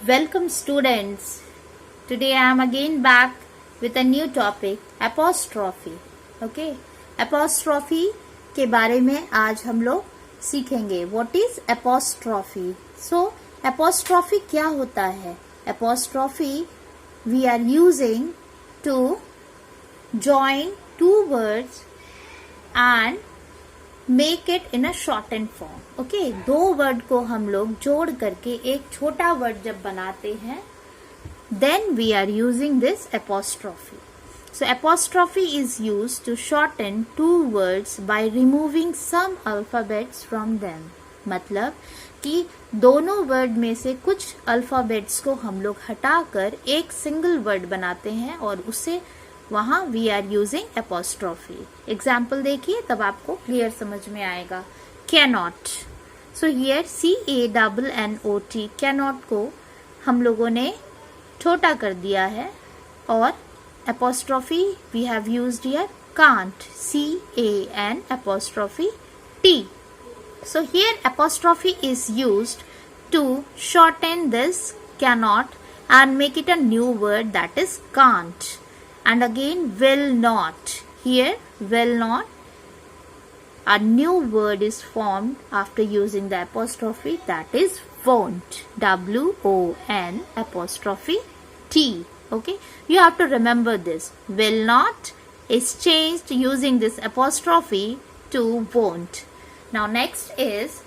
Welcome students. Today I am again back with a new topic apostrophe. Okay, apostrophe के बारे में आज हम लोग सीखेंगे. What is apostrophe? So apostrophe क्या होता है? Apostrophe we are using to join two words and make it in a shortened form. Okay, दो वर्ड को हम लोग जोड़ करके एक छोटा वर्ड जब बनाते हैं then we are using this apostrophe. So apostrophe is used to shorten two words by removing some alphabets from them. मतलब कि दोनों वर्ड में से कुछ अल्फाबेट्स को हम लोग हटाकर एक सिंगल वर्ड बनाते हैं और उसे वहां we are using apostrophe. Example देखिए तब आपको क्लियर समझ में आएगा. Cannot. So here CANNOT cannot को हम लोगों ने छोटा कर दिया है और apostrophe we have used here can't. CAN apostrophe T. So here apostrophe is used to shorten this cannot and make it a new word that is can't. And again will not. Here will not. A new word is formed after using the apostrophe that is won't. WON apostrophe T. Okay. You have to remember this. Will not is changed using this apostrophe to won't. Now next is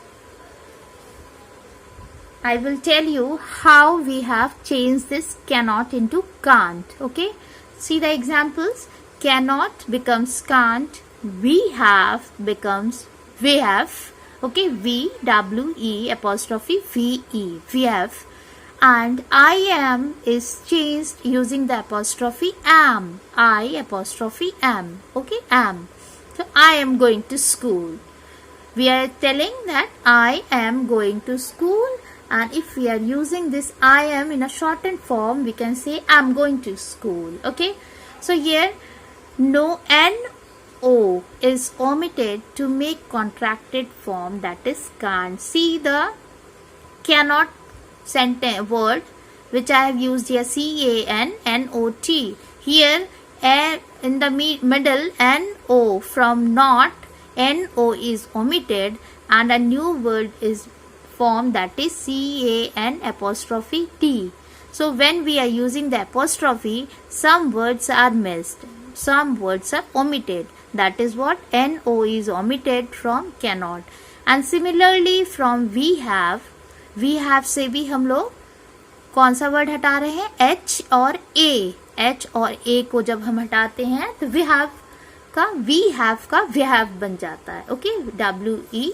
I will tell you how we have changed this cannot into can't. Okay. See the examples. Cannot becomes can't. We have becomes we have. Okay, WE apostrophe VE. We have. And I am is changed using the apostrophe am. I apostrophe am. Okay, am. So I am going to school. We are telling that I am going to school. And if we are using this I am in a shortened form, we can say I'm going to school. Okay. So here no NO is omitted to make contracted form that is can't. See the cannot sentence word which I have used here CANNOT. Here in the middle NO from not NO is omitted and a new word is form that is CAN apostrophe T. So when we are using the apostrophe, some words are missed, some words are omitted. That is what NO is omitted from cannot. And similarly from we have से भी हम लोग कौन सा word हटा रहे हैं? H और A. H और A को जब हम हटाते हैं तो we have का we have बन जाता है. Okay, WE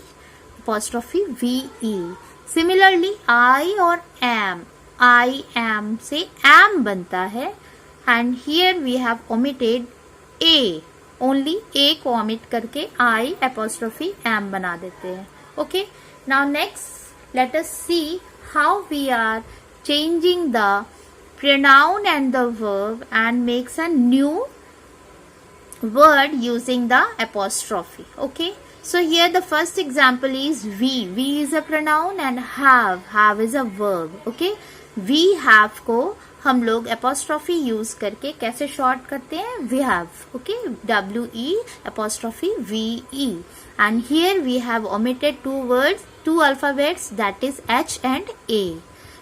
apostrophe VE. Similarly I और I am से am बनता है and here we have omitted A. Only A को omit करके I apostrophe am बना देते हैं. Okay. Now next let us see how we are changing the pronoun and the verb and makes a new word using the apostrophe. Okay. So here the first example is we. We is a pronoun and have is a verb. Okay. We have को हम लोग apostrophe use करके कैसे short करते हैं? We have. Okay. WE apostrophe VE. And here we have omitted two words, two alphabets that is H and A.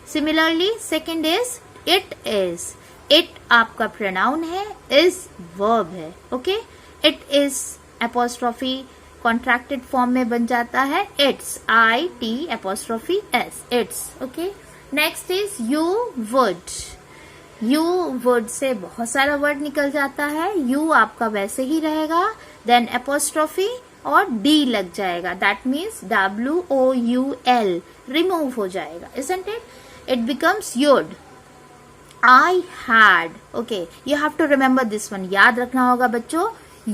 Similarly, second is it is. It आपका pronoun है, is verb है. Okay. It is apostrophe contracted form में बन जाता है its. IT apostrophe S. Its. Okay. Next is you would. You would से बहुत सारा वर्ड निकल जाता है. You आपका वैसे ही रहेगा. Then apostrophe और D लग जाएगा. That means WOUL remove हो जाएगा. Isn't it? It becomes you'd. I had. Okay. You have to remember this one. याद रखना होगा बच्चों.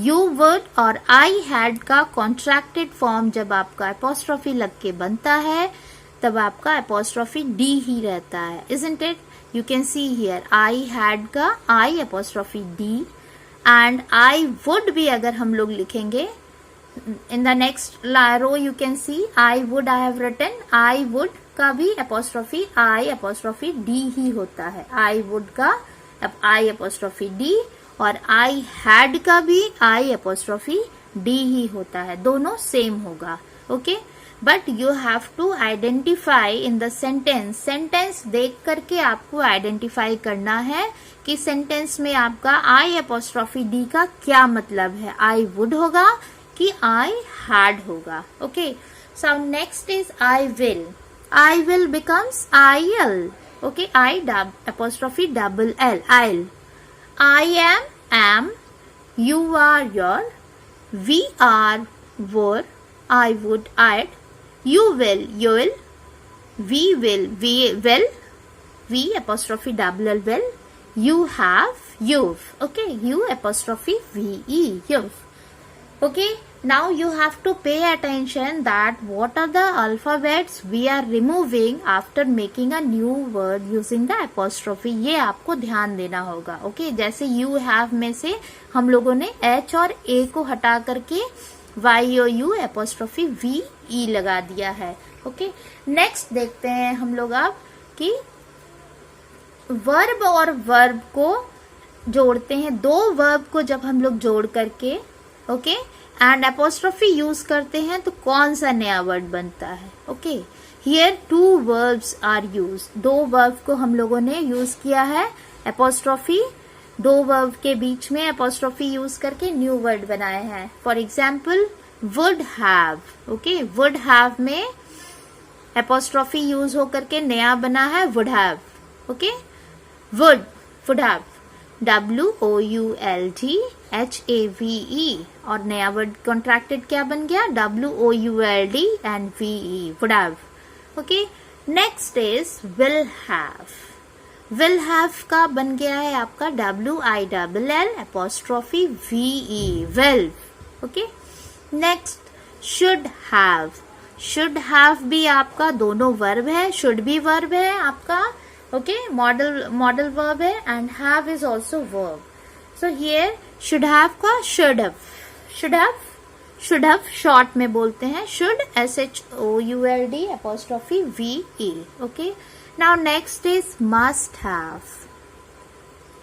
You would और I had का contracted form जब आपका apostrophe लग के बनता है तब आपका apostrophe D ही रहता है. Isn't it? You can see here I had का I apostrophe D and I would भी अगर हम लोग लिखेंगे In the next row you can see I would I have written. I would का भी apostrophe I apostrophe D ही होता है. I would का I apostrophe D और I had का भी I apostrophe D ही होता है. दोनों सेम होगा. Okay, but you have to identify in the sentence. Sentence देख करके आपको आइडेंटिफाई करना है कि सेंटेंस में आपका I apostrophe D का क्या मतलब है. I would होगा कि I had होगा. Okay, so next is I will. I will becomes I'll. Okay, I apostrophe double L. I'll. I am. You are, your. We are, were. I would, I'd. You will, you'll. We will, we will. We apostrophe double L, will. You have, you've. Okay, you apostrophe VE, you've. Okay, now you have to pay attention that what are the alphabets we are removing after making a new word using the apostrophe. ये आपको ध्यान देना होगा. Okay, जैसे you have में से हम लोगों ने H और A को हटा करके YOU apostrophe VE लगा दिया है. Okay, next देखते हैं हम लोग अब कि वर्ब और वर्ब को जोड़ते हैं. दो वर्ब को जब हम लोग जोड़ करके ओके एंड एपोस्ट्रोफी यूज करते हैं तो कौन सा नया वर्ड बनता है. Okay, here two verbs are use. दो वर्ब को हम लोगों ने यूज किया है एपोस्ट्रोफी. दो वर्ब के बीच में एपोस्ट्रोफी यूज करके न्यू वर्ड बनाया है. For example would have. Okay, would have में एपोस्ट्रोफी यूज होकर के नया बना है would have. Okay, would have WOULD और नया वर्ड कॉन्ट्रैक्टेड क्या बन गया WOULD and VE would have. Okay, next is will have. Will have का बन गया है आपका WILL apostrophe VE will. Okay, next should have. Should have भी आपका दोनों वर्ब है. शुड भी वर्ब है आपका. Okay, model verb है and have is also verb. So here should have का should have short में बोलते हैं should SHOULD apostrophe VE. Okay, now next is must have.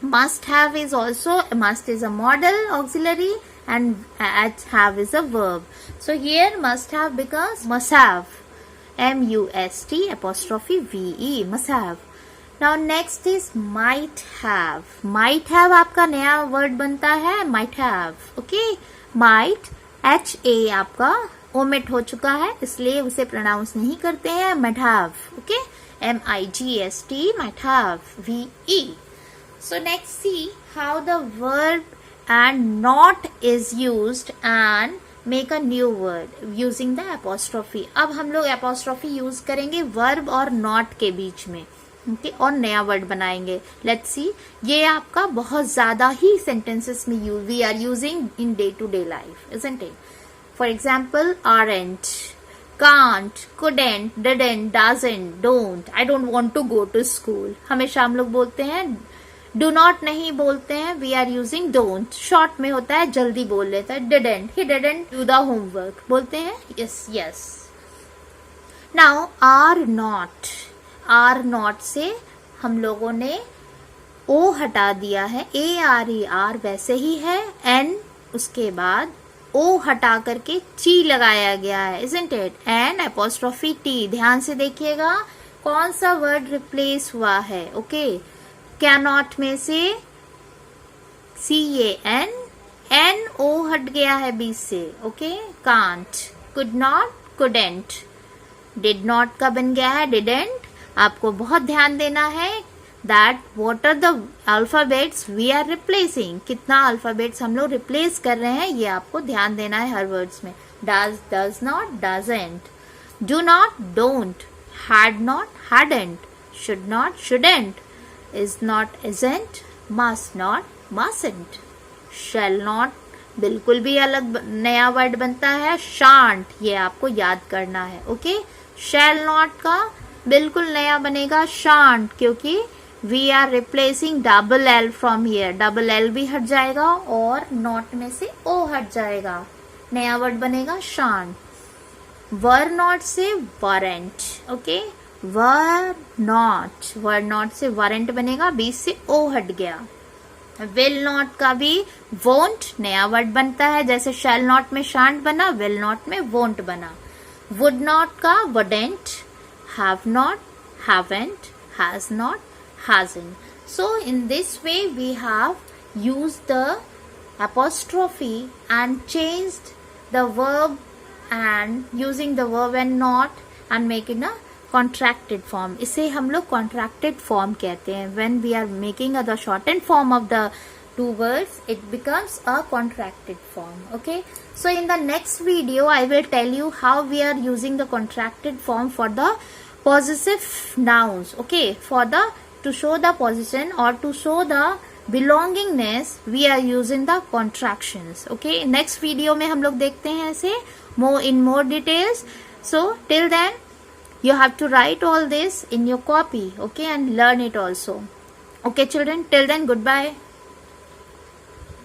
Must have is also must is a model auxiliary and have is a verb. So here must have becomes must have. MUST apostrophe VE must have. Now next is might have. Might have आपका नया word बनता है might have. Okay, might HA आपका omit हो चुका है इसलिए उसे प्रोनाउंस नहीं करते हैं might have. Okay, MIGST might have VE. So next see how the verb and not is used and make a new word using the apostrophe. अब हम लोग apostrophe यूज करेंगे verb और not के बीच में. Okay, और नया वर्ड बनाएंगे. लेट्स सी, ये आपका बहुत ज्यादा ही सेंटेंसेस में we are using in day to day life, isn't it? For example aren't, can't, couldn't, didn't, doesn't, don't, I don't want to go to school. हमेशा हम लोग बोलते हैं डू नॉट नहीं बोलते हैं, we are using don't. Short में होता है जल्दी बोल लेता है. Didn't, he didn't do the homework बोलते हैं yes yes. Now are not. Are not से हम लोगों ने ओ हटा दिया है. ARE आर वैसे ही है. एन उसके बाद ओ हटा करके ची लगाया गया है, isn't it? An apostrophe T. ध्यान से देखिएगा कौन सा वर्ड रिप्लेस हुआ है. ओके, कैनॉट में से CAN, एन ओ हट गया है बीच से. Okay, can't, could not, couldn't, did not का बन गया है डिडेंट. आपको बहुत ध्यान देना है that what are the alphabets we are replacing. कितना अल्फाबेट्स हम लोग रिप्लेस कर रहे हैं ये आपको ध्यान देना है हर वर्ड्स में. Does, does not, doesn't, do not, don't, had not, hadn't, should not, shouldn't, is not, isn't, must not, mustn't, shall not बिल्कुल भी अलग नया वर्ड बनता है. शांट, ये आपको याद करना है. ओके, शैल नॉट का बिल्कुल नया बनेगा शांट, क्योंकि we are replacing double L from here. Double L भी हट जाएगा और नॉट में से ओ हट जाएगा. नया वर्ड बनेगा शांट. वर नॉट से वरेंट. ओके, वर नॉट से वरेंट बनेगा, बीच से ओ हट गया. विल नॉट का भी वोंट नया वर्ड बनता है, जैसे शैल नॉट में शांट बना, विल नॉट में वोंट बना. वुड नॉट का wouldn't, have not haven't, has not hasn't. So in this way we have used the apostrophe and changed the verb and using the verb and not and making a contracted form. इसे हम लोग contracted form कहते हैं. When we are making the shortened form of the two words, it becomes a contracted form. Okay, so in the next video I will tell you how we are using the contracted form for the possessive nouns. Okay, for the to show the position or to show the belongingness we are using the contractions. Okay, next video में हम लोग देखते हैं ऐसे more details. So till then you have to write all this in your copy, okay, and learn it also. Okay children, till then goodbye.